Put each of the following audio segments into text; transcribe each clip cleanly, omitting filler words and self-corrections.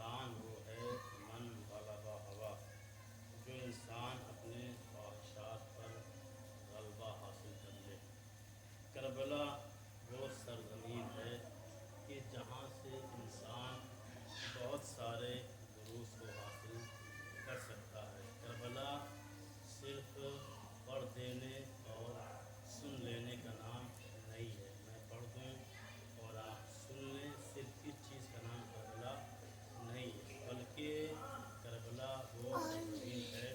انسان وہ ہے من غلب ہوا، جو انسان اپنے خواہشات پر غلبہ حاصل کر لے۔ کربلا وہ سرزمین ہے کہ جہاں سے انسان بہت سارے دروس کو حاصل کر سکتا ہے۔ کربلا صرف پڑھ دینے اور سن لینے کا نام نہیں ہے۔ میں پڑھ دوں اور آپ سن لیں، صرف اس چیز کا نام کربلا نہیں ہے، بلکہ کربلا وہ سرزمین ہے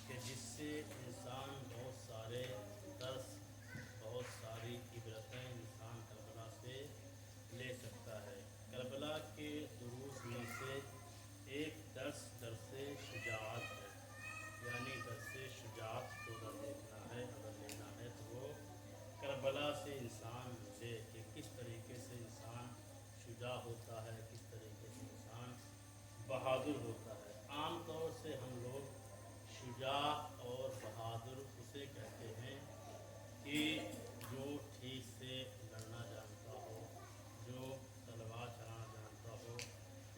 کہ جس سے انسان بہت سارے درس، بہت ساری عبرتیں انسان کربلا سے لے سکتا ہے۔ کربلا کے دروس میں سے ایک درس شجاعت ہے، یعنی درس شجاعت کو اگر دیکھنا ہے، اگر لینا ہے تو وہ کربلا سے انسان ملے کہ کس طریقے سے انسان شجاع ہوتا ہے، کس طریقے سے انسان بہادر ہوتا ہے۔ عام طور سے ہم لوگ شجاع اور بہادر اسے کہتے ہیں کہ جو ٹھیک سے لڑنا جانتا ہو، جو تلوار چلانا جانتا ہو،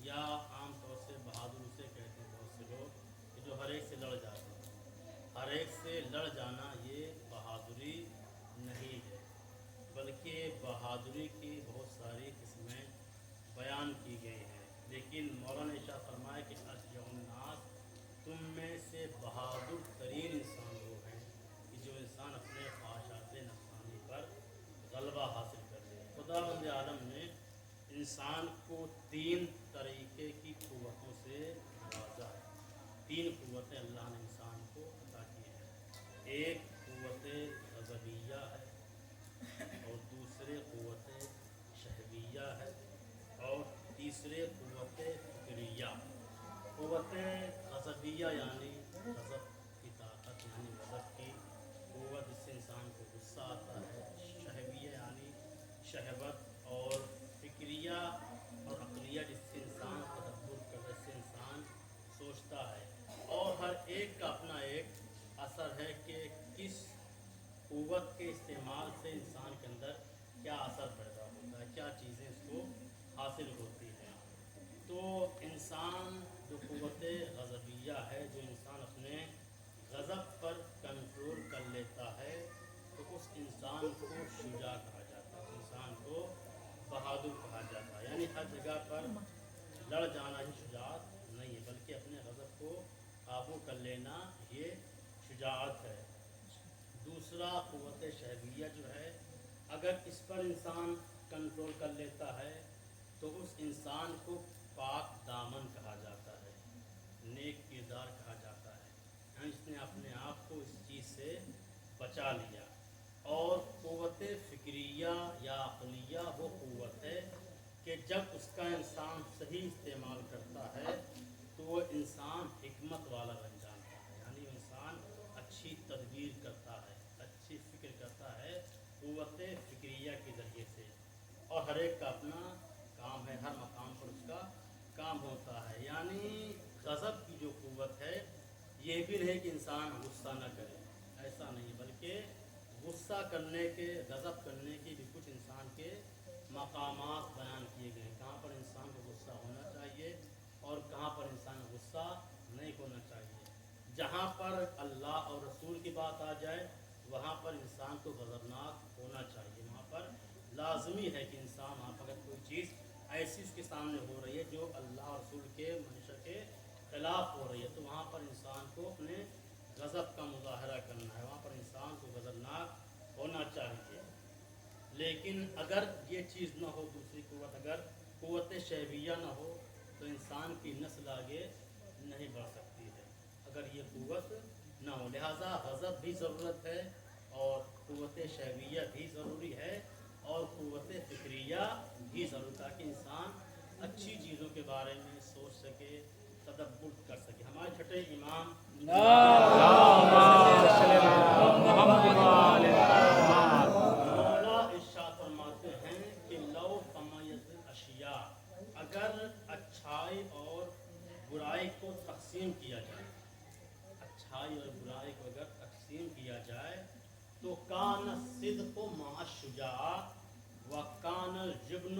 یا عام طور سے بہادر اسے کہتے ہیں بہت سے لوگ کہ جو ہر ایک سے لڑ جاتے ہیں۔ ہر ایک سے لڑ جانا یہ بہادری نہیں ہے، بلکہ بہادری کی بہت ساری قسمیں بیان کی گئی ہیں۔ لیکن مولانا ارشاد فرمائے کہ اشجع الناس، تم میں سے بہادر ترین انسان وہ ہیں کہ جو انسان اپنے خواہشات نفسانی پر غلبہ حاصل کر لے۔ خداوند عالم نے انسان کو 3 طریقے کی قوتوں سے نوازا ہے۔ 3 قوتیں اللہ نے انسان کو عطا کی ہیں۔ ایک قوت غضبیہ ہے، اور دوسرے قوت شہویہ ہے، اور تیسرے قوت فکریہ۔ قوت غضبیہ یعنی غضب کی طاقت، یعنی غضب کی قوت، جس سے انسان کو غصہ آتا ہے۔ شہویہ یعنی شہوت، اور فکریہ اور عقلیہ، جس سے انسان تدبر کرتا ہے، جس سے انسان سوچتا ہے۔ اور ہر ایک کا اپنا ایک اثر ہے کہ کس قوت کے استعمال سے انسان کے اندر کیا اثر پیدا ہوتا ہے، کیا چیزیں اس کو حاصل ہوتی ہیں۔ تو انسان جو قوت غضبیہ ہے، جو انسان اپنے غضب پر کنٹرول کر لیتا ہے، تو اس انسان کو شجاع کہا جاتا ہے، اس انسان کو بہادر کہا جاتا ہے۔ یعنی ہر جگہ پر لڑ جانا ہی شجاعت نہیں ہے، بلکہ اپنے غضب کو قابو کر لینا یہ شجاعت ہے۔ دوسرا قوت شہویہ جو ہے، اگر اس پر انسان کنٹرول کر لیتا ہے تو اس انسان کو پاک دامن کہا جاتا ہے، نیک کردار کہا جاتا ہے، یعنی اس نے اپنے آپ کو اس چیز سے بچا لیا۔ اور قوت فکریہ یا عقلیہ وہ قوت ہے کہ جب اس کا انسان صحیح استعمال کرتا ہے تو وہ انسان حکمت والا بن جاتا ہے، یعنی انسان اچھی تدبیر کرتا ہے، اچھی فکر کرتا ہے قوت فکریہ کے ذریعے سے۔ اور ہر ایک کا اپنا کام ہے، ہر مقام پر اس کا کام ہوتا ہے۔ یعنی غضب کی جو قوت ہے یہ بھی نہیں کہ انسان غصہ نہ کرے، ایسا نہیں، بلکہ غصہ کرنے کے، غضب کرنے کے بھی کچھ انسان کے مقامات بیان کیے گئے، کہاں پر انسان کو غصہ ہونا چاہیے اور کہاں پر انسان غصہ نہیں ہونا چاہیے۔ جہاں پر اللہ اور رسول کی بات آ جائے وہاں پر انسان کو غضبناک ہونا چاہیے، وہاں پر لازمی ہے کہ انسان، وہاں پر اگر کوئی چیز ایسی اس کے سامنے ہو رہی ہے جو اللہ اور رسول کے منشا کے خلاف ہو رہی ہے، تو وہاں پر انسان کو اپنے غضب کا مظاہرہ کرنا ہے، وہاں پر انسان کو غضبناک ہونا چاہیے۔ لیکن اگر یہ چیز نہ ہو، دوسری قوت، اگر قوت شہویہ نہ ہو تو انسان کی نسل آگے نہیں بڑھ سکتی ہے، اگر یہ قوت نہ ہو۔ لہٰذا غضب بھی ضرورت ہے، اور قوت شہویہ بھی ضروری ہے، اور قوت فکریہ بھی ضروری، تاکہ انسان اچھی چیزوں کے بارے میں سوچ سکے، تدبر کر سکے۔ ہمارے چھٹے امام مولا ارشاد فرماتے ہیں کہ لو تمیز الاشیاء، اگر اچھائی اور برائی کو تقسیم کیا جائے، اچھائی اور برائی کو اگر تقسیم کیا جائے تو کان الصدق مع الشجاعہ و کان الجبن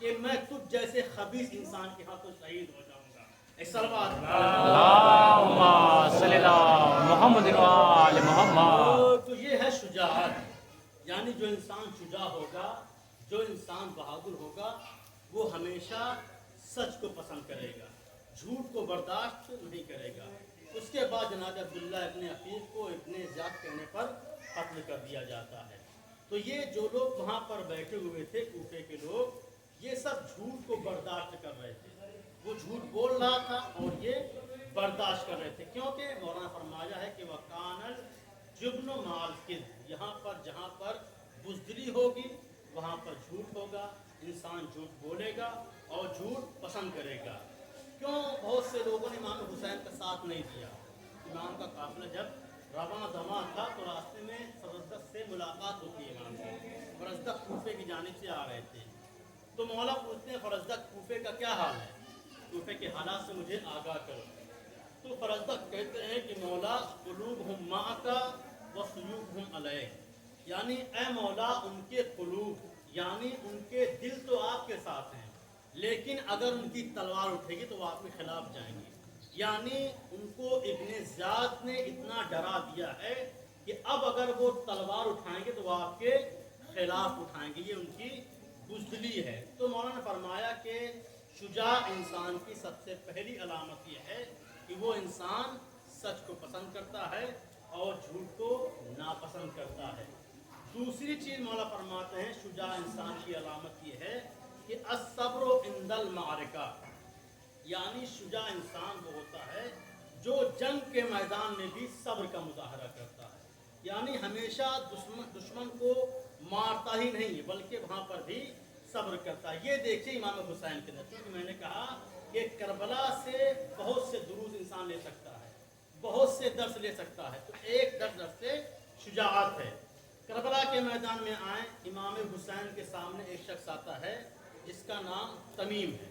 کہ میں تجھ جیسے خبیث انسان کے ہاتھوں شہید ہو جاؤں گا. اللہم صلی اللہ محمد و آل محمد. تو یہ ہے شجاعت. یعنی جو انسان شجاع ہوگا، جو انسان بہادر ہوگا، وہ ہمیشہ سچ کو پسند کرے گا، جھوٹ کو برداشت نہیں کرے گا. اس کے بعد جناب عبداللہ ابن عقیق کو ابن زیاد کہنے پر قتل کر دیا جاتا ہے. تو یہ جو لوگ وہاں پر بیٹھے ہوئے تھے کوفے کے لوگ، یہ سب جھوٹ کو برداشت کر رہے تھے. وہ جھوٹ بول رہا تھا اور یہ برداشت کر رہے تھے، کیونکہ مولانا فرمایا ہے کہ وَقَانَ الْجُبْنُ مَعَ الْكِذْبِ. یہاں پر جہاں پر بزدلی ہوگی وہاں پر جھوٹ ہوگا. انسان جھوٹ بولے گا اور جھوٹ پسند کرے گا. کیوں بہت سے لوگوں نے امام حسین کا ساتھ نہیں دیا. امام کا قافلہ جب رواں دواں تھا تو راستے میں فرزدق سے ملاقات ہوتی ہے. امام کی فرزدق کوفے کی جانب سے آ رہے تھے. تو مولا پوچھتے ہیں فرزدق کوفے کا کیا حال ہے، کوفے کے حالات سے مجھے آگاہ کرو. تو فرزدق کہتے ہیں کہ مولا قلوبہم معک وسیوفہم علیک. یعنی اے مولا ان کے قلوب یعنی ان کے دل تو آپ کے ساتھ ہیں، لیکن اگر ان کی تلوار اٹھے گی تو وہ آپ کے خلاف جائیں گے. یعنی ان کو ابن زیاد نے اتنا ڈرا دیا ہے کہ اب اگر وہ تلوار اٹھائیں گے تو وہ آپ کے خلاف اٹھائیں گے. یہ ان کی بزدلی ہے. تو مولانا نے فرمایا کہ شجاع انسان کی سب سے پہلی علامت یہ ہے کہ وہ انسان سچ کو پسند کرتا ہے اور جھوٹ کو ناپسند کرتا ہے. دوسری چیز مولا فرماتے ہیں شجاع انسان کی علامت یہ ہے کہ الصبر عند المعرکہ. یعنی شجاع انسان وہ ہوتا ہے جو جنگ کے میدان میں بھی صبر کا مظاہرہ کرتا ہے. یعنی ہمیشہ دشمن کو مارتا ہی نہیں بلکہ وہاں پر بھی صبر کرتا ہے. یہ دیکھیے امام حسین کے اندر، کیونکہ میں نے کہا کہ کربلا سے بہت سے دروس انسان لے سکتا ہے، بہت سے درس لے سکتا ہے. تو ایک درس سے شجاعت ہے. کربلا کے میدان میں آئیں، امام حسین کے سامنے ایک شخص آتا ہے جس کا نام تمیم ہے.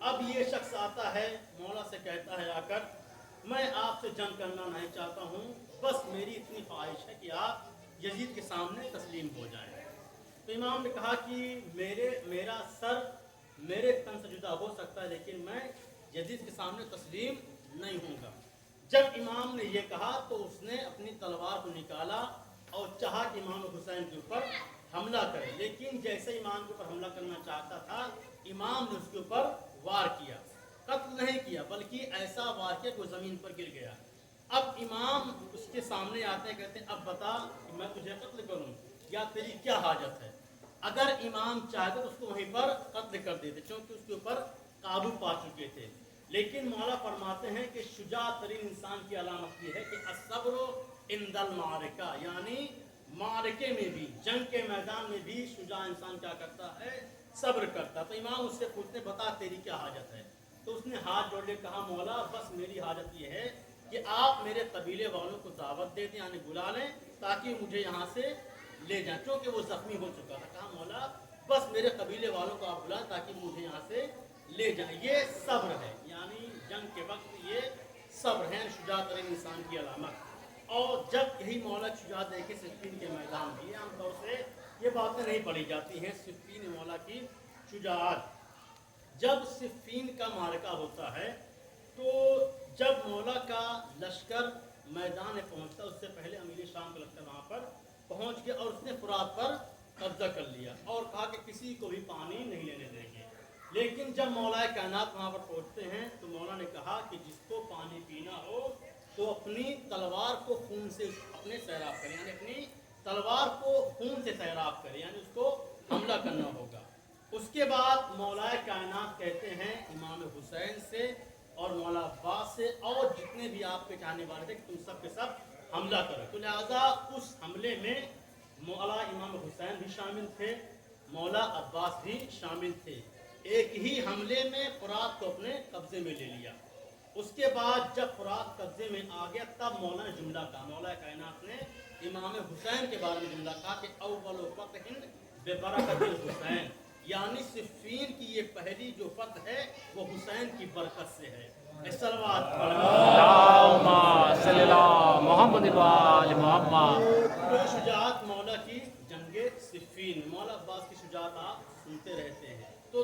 اب یہ شخص آتا ہے مولا سے کہتا ہے آ کر میں آپ سے جنگ کرنا نہیں چاہتا ہوں، بس میری اتنی خواہش ہے کہ آپ یزید کے سامنے تسلیم ہو جائیں. تو امام نے کہا کہ میرا سر میرے تن سے جدا ہو سکتا ہے لیکن میں یزید کے سامنے تسلیم نہیں ہوں گا. جب امام نے یہ کہا تو اس نے اپنی تلوار کو نکالا اور چاہا کہ امام حسین کے اوپر حملہ کرے، لیکن جیسے امام کے اوپر حملہ کرنا چاہتا تھا امام نے اس کے اوپر وار کیا. قتل نہیں کیا بلکہ ایسا وار کیا کہ وہ زمین پر گر گیا. اب امام اس کے سامنے آتے ہیں، کہتے ہیں اب بتا کہ میں تجھے قتل کروں یا تیری کیا حاجت ہے. اگر امام چاہتے تو اس کو وہیں پر قتل کر دیتے کیونکہ اس کے اوپر قابو پا چکے تھے. لیکن مولا فرماتے ہیں کہ شجاع ترین انسان کی علامت یہ ہے کہ الصبر عند المعرکہ. یعنی معرکے میں بھی، جنگ کے میدان میں بھی شجاع انسان کیا کرتا ہے، صبر کرتا. تو امام اس سے پوچھتے بتا تیری کیا حاجت ہے. تو اس نے ہاتھ جوڑ کے کہا مولا بس میری حاجت یہ ہے کہ آپ میرے قبیلے والوں کو دعوت دے دیں، یعنی بلا لیں تاکہ مجھے یہاں سے لے جائیں، کیونکہ وہ زخمی ہو چکا تھا. کہا مولا بس میرے قبیلے والوں کو آپ بلائیں تاکہ مجھے یہاں سے لے جائیں. یہ صبر ہے، یعنی جنگ کے وقت یہ صبر ہے شجاع ترین انسان کی علامت. اور جب یہی مولا شجاع دیکھے صفین کے میدان میں، عام طور سے یہ باتیں نہیں پڑھی جاتی ہیں صفین مولا کی شجاعت. جب صفین کا معرکہ ہوتا ہے تو جب مولا کا لشکر میدان میں پہنچتا اس سے پہلے امیر شام کا لشکر وہاں پر پہنچ گیا اور اس نے فرات پر قبضہ کر لیا اور کہا کہ کسی کو بھی پانی نہیں لینے دیں گے. لیکن جب مولا کائنات وہاں پر پہنچتے ہیں تو مولا نے کہا کہ جس کو پانی پینا ہو تو اپنی تلوار کو خون سے اپنے سیراب کرے، یعنی اپنی تلوار کو خون سے سیراب کرے، یعنی اس کو حملہ کرنا ہوگا. اس کے بعد مولا کائنات کہتے ہیں امام حسین سے اور مولا عباس سے اور جتنے بھی آپ کے چاہنے والے تھے کہ تم سب کے سب حملہ کرو. تو لہٰذا اس حملے میں مولا امام حسین بھی شامل تھے، مولا عباس بھی شامل تھے. ایک ہی حملے میں فرات کو اپنے قبضے میں لے لیا. اس کے بعد جب فرات قبضے میں آ گیا تب مولا نے جملہ کہا، مولا کائنات نے امام حسین کے بارے میں جملہ کہا کہ اول فتح ببرکت الحسین. یعنی صفین کی یہ پہلی جو فتح ہے وہ حسین کی برکت سے ہے. اللہم صلی اللہ محمد و آل محمد. تو شجاعت مولا کی جنگ صفین، مولا عباس کی شجاعت آپ سنتے رہتے ہیں. تو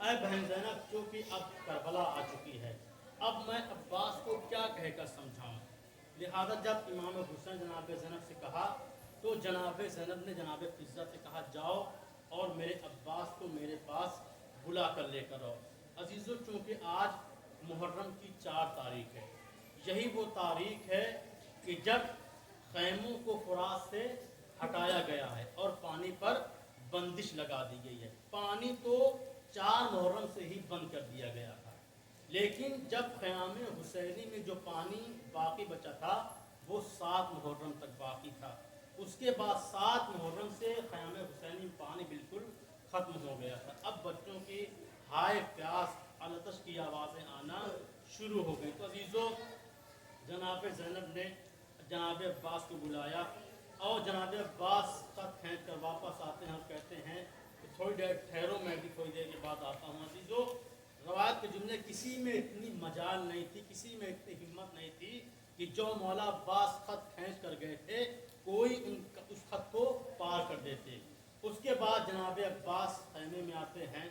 اے بہن زینب چونکہ اب کربلا آ چکی ہے، اب میں عباس کو کیا کہہ کر سمجھاؤں؟ لہذا جب امام حسین جناب زینب سے کہا تو جناب زینب نے جناب فضہ سے کہا جاؤ اور میرے عباس کو میرے پاس بلا کر لے کر آؤ۔ عزیزو چونکہ آج محرم کی 4 تاریخ ہے، یہی وہ تاریخ ہے کہ جب خیموں کو فرات سے ہٹایا گیا ہے اور پانی پر بندش لگا دی گئی ہے۔ پانی تو 4 محرم سے ہی بند کر دیا گیا تھا، لیکن جب خیام حسینی میں جو پانی باقی بچا تھا وہ 7 محرم تک باقی تھا۔ اس کے بعد 7 محرم سے خیام حسینی میں پانی بالکل ختم ہو گیا تھا۔ اب بچوں کی ہائے پیاس التش کی آوازیں آنا شروع ہو گئی۔ تو عزیزو جناب زینب نے جناب عباس کو بلایا اور جناب عباس خط کھینچ کر واپس آتے ہیں اور کہتے ہیں کہ تھوڑی دیر ٹھہرو، میں بھی تھوڑی دیر کے بعد آتا ہوں۔ عزیزو روایت کے جملے کسی میں اتنی مجال نہیں تھی، کسی میں اتنی ہمت نہیں تھی کہ جو مولا عباس خط کھینچ کر گئے تھے کوئی اس خط کو پار کر دیتے۔ اس کے بعد جناب عباس خیمے میں آتے ہیں،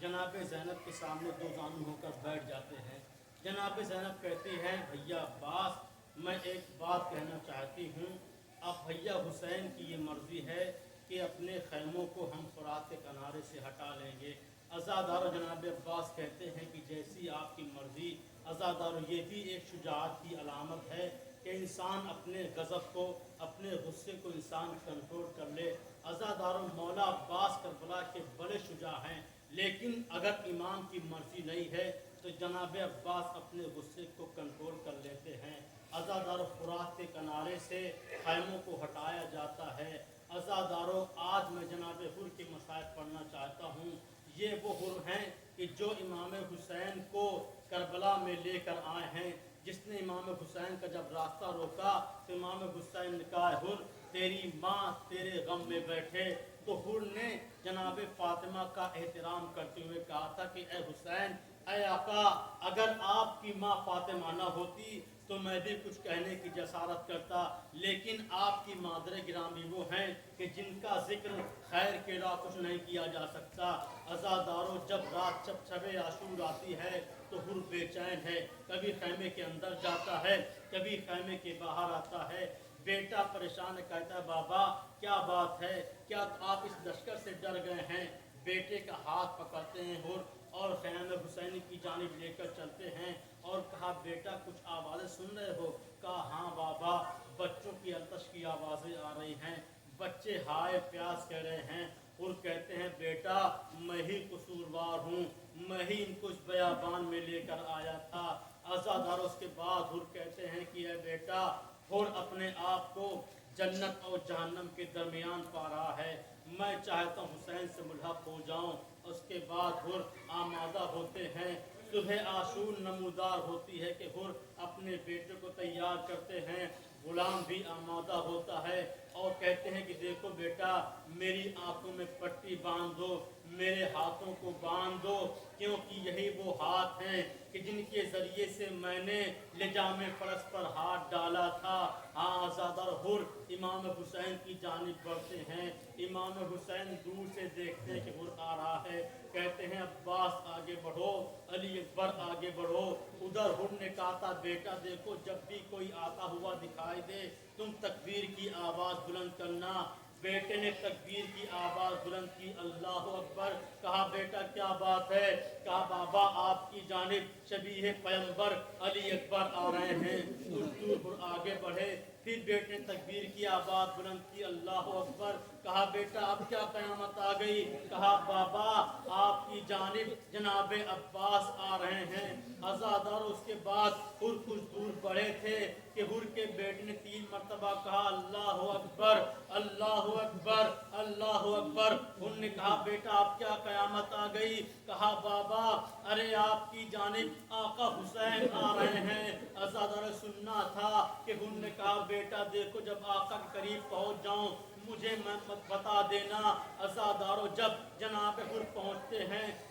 جناب زینب کے سامنے 2 زانو ہو کر بیٹھ جاتے ہیں۔ جناب زینب کہتی ہیں بھیا عباس میں ایک بات کہنا چاہتی ہوں، اب بھیا حسین کی یہ مرضی ہے کہ اپنے خیموں کو ہم فرات کے کنارے سے ہٹا لیں گے۔ عزادارو جناب عباس کہتے ہیں کہ جیسی آپ کی مرضی۔ عزادارو یہ بھی ایک شجاعت کی علامت ہے کہ انسان اپنے غضب کو، اپنے غصے کو انسان کنٹرول کر لے۔ عزادارو مولا عباس کربلا کے بڑے شجاع ہیں، لیکن اگر امام کی مرضی نہیں ہے تو جناب عباس اپنے غصے کو کنٹرول کر لیتے ہیں۔ عزادارو فرات کے کنارے سے خیموں کو ہٹایا جاتا ہے۔ عزادارو آج میں جناب حر کے مصائب پڑھنا چاہتا ہوں۔ یہ وہ حر ہیں کہ جو امام حسین کو کربلا میں لے کر آئے ہیں۔ جس نے امام حسین کا جب راستہ روکا تو امام حسین نے کہا حر تیری ماں تیرے غم میں بیٹھے، تو حر نے جناب فاطمہ کا احترام کرتے ہوئے کہا تھا کہ اے حسین، اے آقا، اگر آپ کی ماں فاطمہ نہ ہوتی تو میں بھی کچھ کہنے کی جسارت کرتا، لیکن آپ کی مادر گرامی وہ ہیں کہ جن کا ذکر خیر کے راہ کچھ نہیں کیا جا سکتا۔ عزادارو جب رات شب عاشور آتی ہے تو حر بے چین ہے، کبھی خیمے کے اندر جاتا ہے، کبھی خیمے کے باہر آتا ہے۔ بیٹا پریشان کہتا ہے بابا کیا بات ہے، کیا آپ اس لشکر سے ڈر گئے ہیں؟ بیٹے کا ہاتھ پکڑتے ہیں حر اور خیام حسینی کی جانب لے کر چلتے ہیں اور کہا بیٹا کچھ آوازیں سن رہے ہو؟ کہا ہاں بابا، بچوں کی التش کی آوازیں آ رہی ہیں، بچے ہائے پیاس کہہ رہے ہیں۔ حر کہتے ہیں بیٹا میں ہی قصوروار ہوں، میں ہی ان کو اس بیابان میں لے کر آیا تھا۔ عزادارو اس کے بعد حر کہتے ہیں کہ اے بیٹا، حر اپنے آپ کو جنت اور جہنم کے درمیان پا رہا ہے، میں چاہتا ہوں حسین سے ملحق ہو جاؤں۔ اس کے بعد حر آمادہ ہوتے ہیں، صبح عاشور نمودار ہوتی ہے کہ حر اپنے بیٹے کو تیار کرتے ہیں، غلام بھی آمادہ ہوتا ہے اور کہتے ہیں کہ دیکھو بیٹا میری آنکھوں میں پٹی باندھ دو، میرے ہاتھوں کو باندھ دو، کیونکہ یہی وہ ہاتھ ہیں کہ جن کے ذریعے سے میں نے لجام فرس پر ہاتھ ڈالا تھا۔ ہاں عزادار حر امام حسین کی جانب بڑھتے ہیں، امام حسین دور سے دیکھتے ہیں کہ حر آ رہا ہے، کہتے ہیں عباس آگے بڑھو، علی اکبر آگے بڑھو۔ ادھر حر نے کہا تھا بیٹا دیکھو جب بھی کوئی آتا ہوا دکھائی دے تم تکبیر کی آواز بلند کرنا۔ بیٹے نے تکبیر کی آواز بلند کی، اللہ اکبر۔ کہا بیٹا کیا بات ہے؟ کہا بابا آپ کی جانب شبیہ پیغمبر علی اکبر آ رہے ہیں۔ کچھ دور حر آگے بڑھے، پھر بیٹے نے تکبیر کی آواز بلند کی، اللہ اکبر۔ کہا بیٹا اب کیا قیامت آ گئی؟ کہا بابا آپ کی جانب جناب عباس آ رہے ہیں۔ عزادار اس کے بعد حر کچھ دور بڑھے تھے کہ حر کے بیٹے نے 3 مرتبہ کہا اللہ اکبر، اللہ اکبر، اللہ اکبر۔ حر نے کہا بیٹا اب کیا قیامت آ گئی؟ کہا بابا ارے آپ کی جانب آقا حسین آ رہے ہیں۔ عزادار سننا تھا کہ حر نے کہا بیٹا دیکھو جب آقا کے قریب پہنچ جاؤں مجھے بتا دینا۔ عزادارو جب جناب حر پہنچتے ہیں